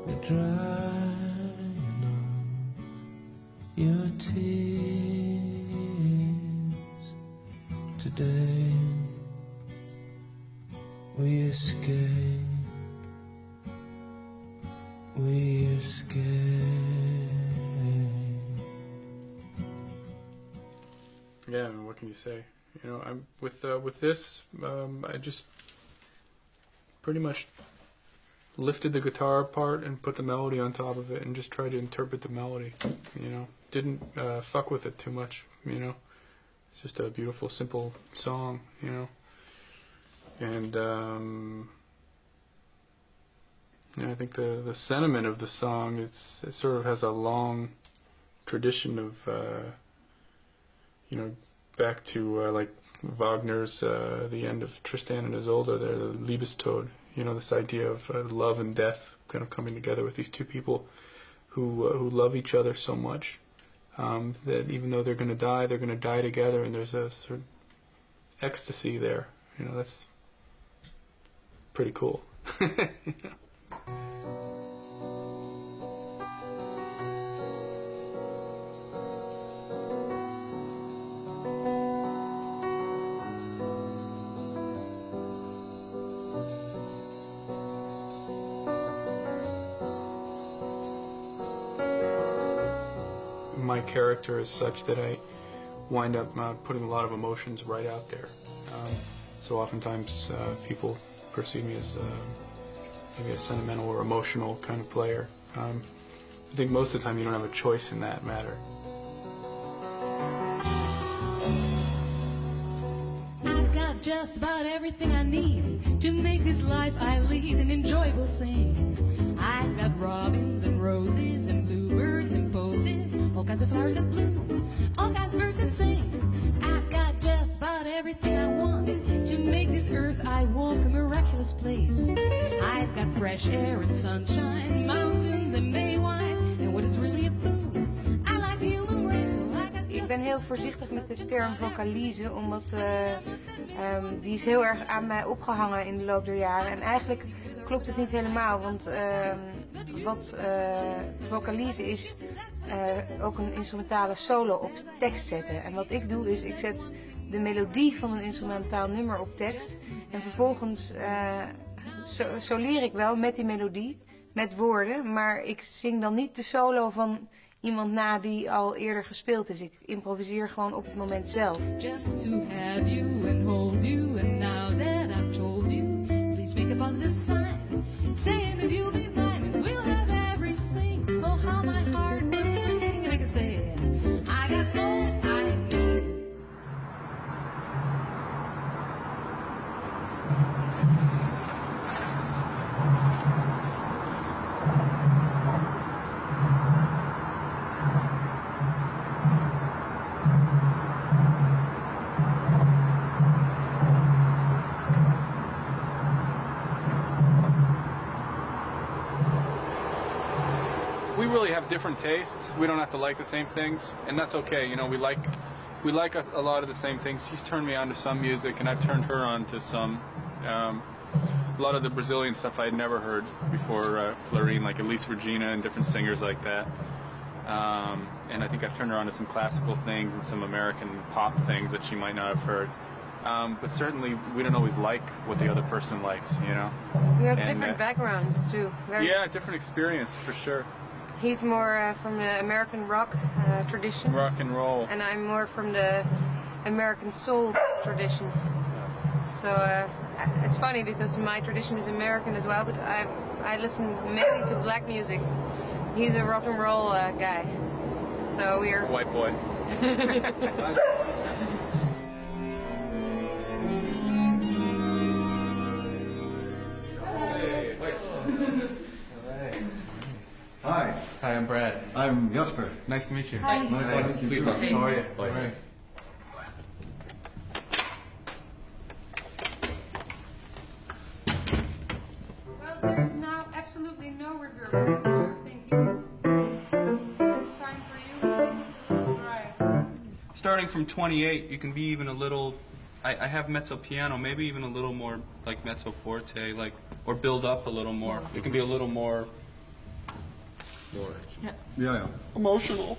You're drying off your tears today. We escape, we escape. Yeah, I mean, what can you say? You know, I'm with this. I just pretty much lifted the guitar part and put the melody on top of it, and just tried to interpret the melody. You know, didn't fuck with it too much. You know, it's just a beautiful, simple song. You know, and you know, I think the sentiment of the song it sort of has a long tradition of. You know, back to like Wagner's the end of Tristan and Isolde, there, the Liebestod. You know, this idea of love and death kind of coming together with these two people who love each other so much that even though they're going to die together, and there's a sort of ecstasy there. You know, that's pretty cool. You know? My character is such that I wind up putting a lot of emotions right out there. So oftentimes people perceive me as maybe a sentimental or emotional kind of player. I think most of the time you don't have a choice in that matter. I've got just about everything I need to make this life I lead an enjoyable thing. I've got robins and roses and bluebirds and posies, all kinds of flowers that bloom, all kinds of birds that sing. I've got just about everything I want to make this earth I walk a miraculous place. I've got fresh air and sunshine, mountains and May wine, and what is really a boon, I like the human race, so I got just. Ik ben heel voorzichtig met de term vocalise, omdat die is heel erg aan mij opgehangen in de loop der jaren. En eigenlijk klopt het niet helemaal, want wat vocalise is ook een instrumentale solo op tekst zetten. En wat ik doe is, ik zet de melodie van een instrumentaal nummer op tekst. En vervolgens soleer ik wel met die melodie, met woorden. Maar ik zing dan niet de solo van iemand na die al eerder gespeeld is. Ik improviseer gewoon op het moment zelf. Just to have you and hold you, and now that I've told you, please make a positive sign, saying that you'll be mine and we'll have everything. Oh, how my heart will sing, and I can say, I got all I need. We really have different tastes. We don't have to like the same things, and that's okay. You know, we like a lot of the same things. She's turned me on to some music, and I've turned her on to some. A lot of the Brazilian stuff I had never heard before Fleurine, like Elis Regina and different singers like that. And I think I've turned her on to some classical things and some American pop things that she might not have heard. But certainly, we don't always like what the other person likes, you know. We have different backgrounds too. Yeah, different experience for sure. He's more from the American rock tradition. Rock and roll. And I'm more from the American soul tradition. So it's funny because my tradition is American as well, but I listen mainly to black music. He's a rock and roll guy. So we're... White boy. Hi. Hi, I'm Brad. I'm Jasper. Nice to meet you. Hi. Nice to meet you. How are you? Bye. Right. Well, there's now absolutely no reverb. You're thinking that's fine for you. It's a little dry. Starting from 28, you can be even a little. I have mezzo piano, maybe even a little more like mezzo forte, like, or build up a little more. It can be a little more Mooi. Ja, ja. Emotional.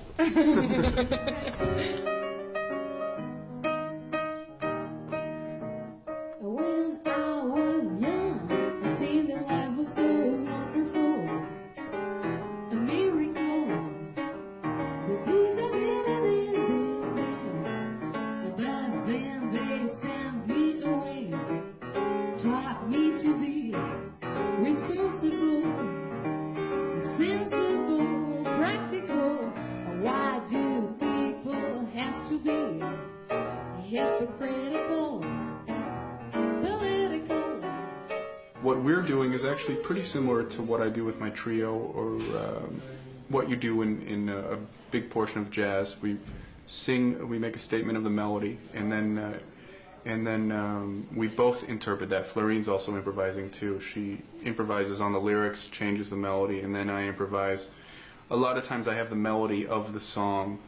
When I was young, it seemed that life was so wonderful, a miracle. But then they sent me away, taught me to be responsible, sensible, practical. Why do people have to be hypocritical? What we're doing is actually pretty similar to what I do with my trio, or what you do in a big portion of jazz. We sing, we make a statement of the melody, and then we both interpret that. Fleurine's also improvising too. She improvises on the lyrics, changes the melody, and then I improvise. A lot of times I have the melody of the song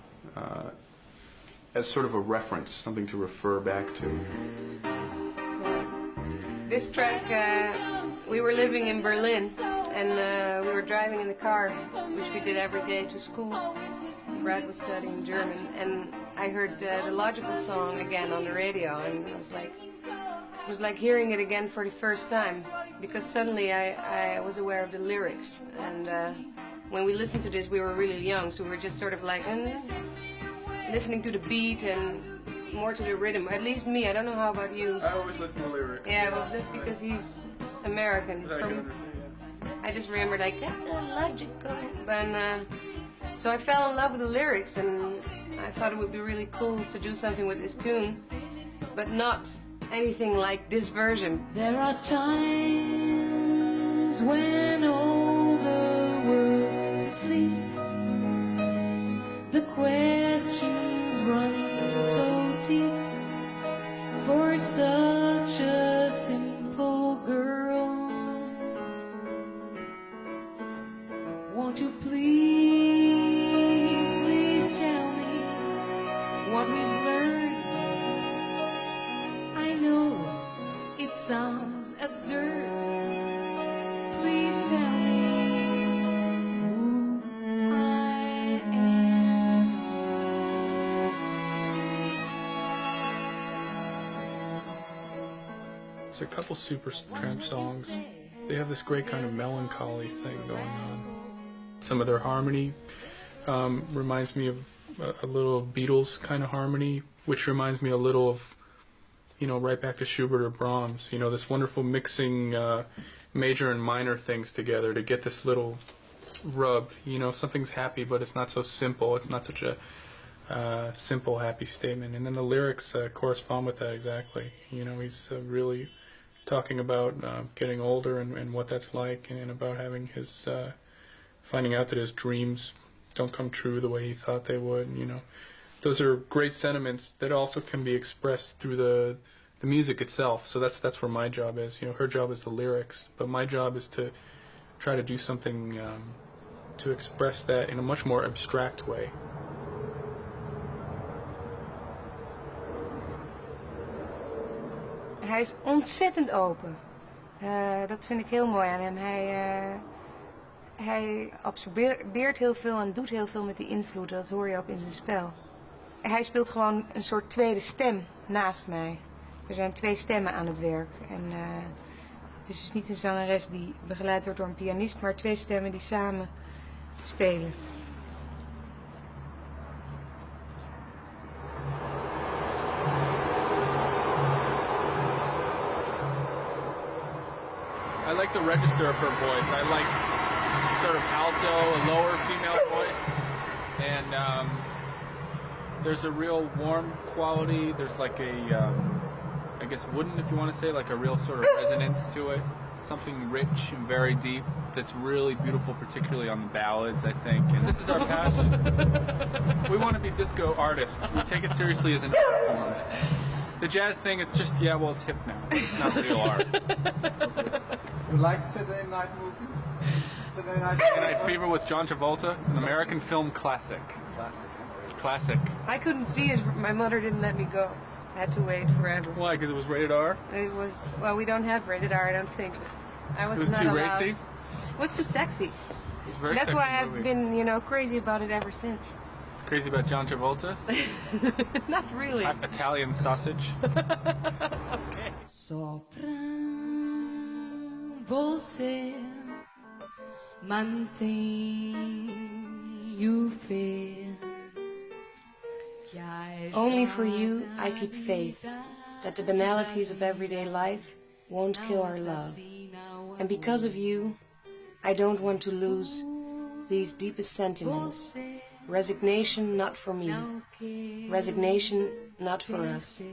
as sort of a reference, something to refer back to. This track, we were living in Berlin, and we were driving in the car, which we did every day to school. Brad was studying German, and I heard the Logical song again on the radio, and it was like hearing it again for the first time, because suddenly I was aware of the lyrics. And when we listened to this, we were really young, so we were just sort of like listening to the beat and more to the rhythm. At least me. I don't know how about you. I always listen to lyrics. Yeah, well, that's because he's American. I just remembered like Logical, and so I fell in love with the lyrics, and I thought it would be really cool to do something with this tune, but not anything like this version. There are times when all the world's asleep, the questions run so deep for such a simple girl. Won't you please, please tell me what we've learned? I know it sounds absurd. Please tell me who I am. It's a couple Supertramp songs. They have this great kind of melancholy thing going on. Some of their harmony reminds me of a little of Beatles kind of harmony, which reminds me a little of, right back to Schubert or Brahms. This wonderful mixing major and minor things together to get this little rub. Something's happy, but it's not so simple. It's not such a simple, happy statement. And then the lyrics correspond with that exactly. He's really talking about getting older and what that's like, and about having his finding out that his dreams don't come true the way he thought they would. Those are great sentiments that also can be expressed through the music itself. So that's where my job is. Her job is the lyrics, but my job is to try to do something to express that in a much more abstract way. Hij is ontzettend open. Dat vind ik heel mooi aan hem. Hij absorbeert heel veel en doet heel veel met die invloeden. Dat hoor je ook in zijn spel. Hij speelt gewoon een soort tweede stem naast mij. Er zijn twee stemmen aan het werk. En het is dus niet een zangeres die begeleid wordt door een pianist, maar twee stemmen die samen spelen. I like the register of her voice. I like sort of alto, a lower female voice, and there's a real warm quality. There's like a, I guess wooden, if you want to say, like a real sort of resonance to it. Something rich and very deep that's really beautiful, particularly on the ballads, I think. And this is our passion. We want to be disco artists. We take it seriously as an art form. The jazz thing, it's just, yeah, well, it's hip now. It's not real art. You like Saturday Night movie? Saturday Night Fever with John Travolta, an American film classic. Classic. I couldn't see it. My mother didn't let me go. I had to wait forever. Why? Because it was rated R? It was, well, we don't have rated R, I don't think. I was It was not too allowed. racy? It was too sexy. It's a very That's sexy why I've movie. been, you know, crazy about it ever since. Crazy about John Travolta? Not really. Italian sausage? Só pra você mantenho fé. Only for you I keep faith that the banalities of everyday life won't kill our love. And because of you, I don't want to lose these deepest sentiments. Resignation not for me. Resignation not for us.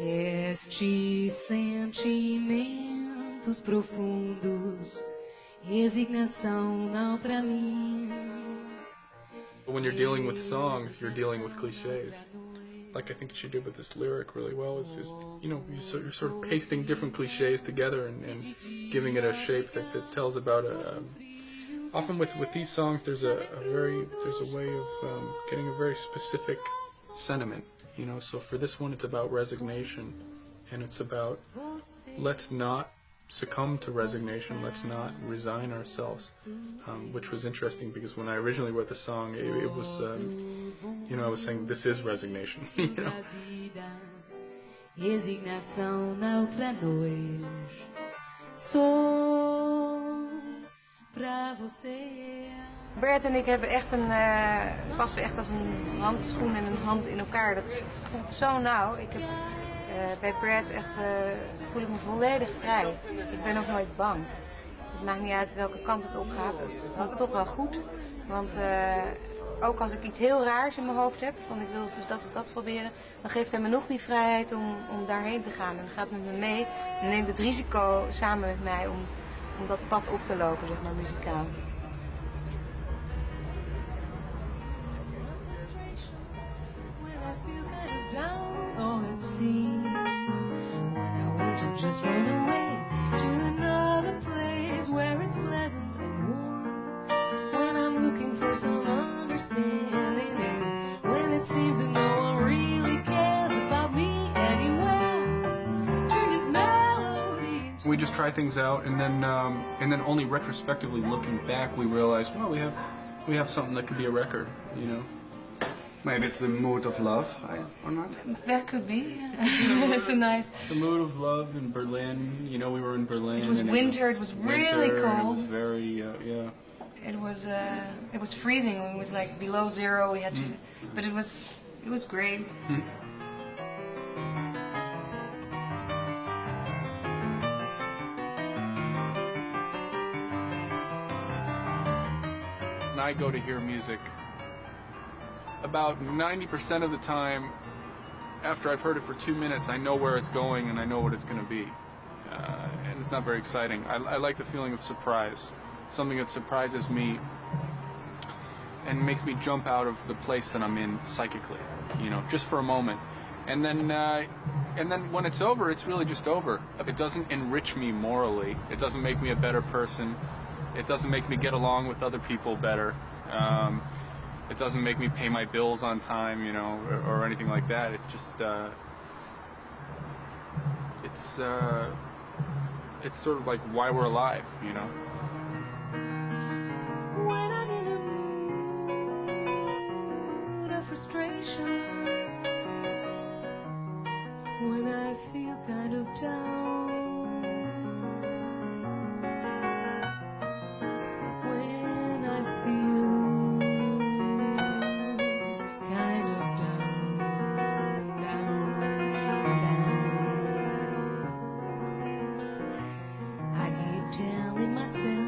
Estes sentimentos profundos, resignação não pra mim. But when you're dealing with songs, you're dealing with cliches. Like I think she did with this lyric really well is you know, you're sort of pasting different cliches together and giving it a shape that tells about a. Often with these songs, there's a way of getting a very specific sentiment. You know, so for this one, it's about resignation, and it's about let's not succumb to resignation, let's not resign ourselves, which was interesting because when I originally wrote the song, it was, you know, I was saying this is resignation, you know. Resignação na outra noite. Sou pra você. Bert en ik hebben echt passen echt als een handschoen en een hand in elkaar. Dat voelt zo nauw. Ik heb, bij Bert echt voel ik me volledig vrij. Ik ben ook nooit bang. Het maakt niet uit welke kant het op gaat. Het komt toch wel goed. Want ook als ik iets heel raars in mijn hoofd heb, van ik wil dus dat of dat proberen, dan geeft hij me nog die vrijheid om daarheen te gaan. En dan gaat met me mee en neemt het risico samen met mij om dat pad op te lopen, zeg maar, muzikaal. Just run away to another place where it's pleasant and warm. When I'm looking for some understanding, and when it seems that no one really cares about me anywhere, turn this melody. We just try things out, and then only retrospectively looking back, we realize, well, we have something that could be a record, you know. Maybe it's the mood of love, or not? That could be. It's a nice. The mood of love in Berlin. You know, we were in Berlin. It was winter. It was really cold. It was very yeah. It was freezing. It was like below zero. We had to, but it was great. When I go to hear music, about 90% of the time, after I've heard it for 2 minutes, I know where it's going and I know what it's going to be. And it's not very exciting. I like the feeling of surprise. Something that surprises me and makes me jump out of the place that I'm in psychically, you know, just for a moment. And then when it's over, it's really just over. It doesn't enrich me morally. It doesn't make me a better person. It doesn't make me get along with other people better. It doesn't make me pay my bills on time, you know, or anything like that. It's just, it's sort of like why we're alive, you know. When I'm in a mood of frustration, when I feel kind of down, when I feel kind of down, I keep telling myself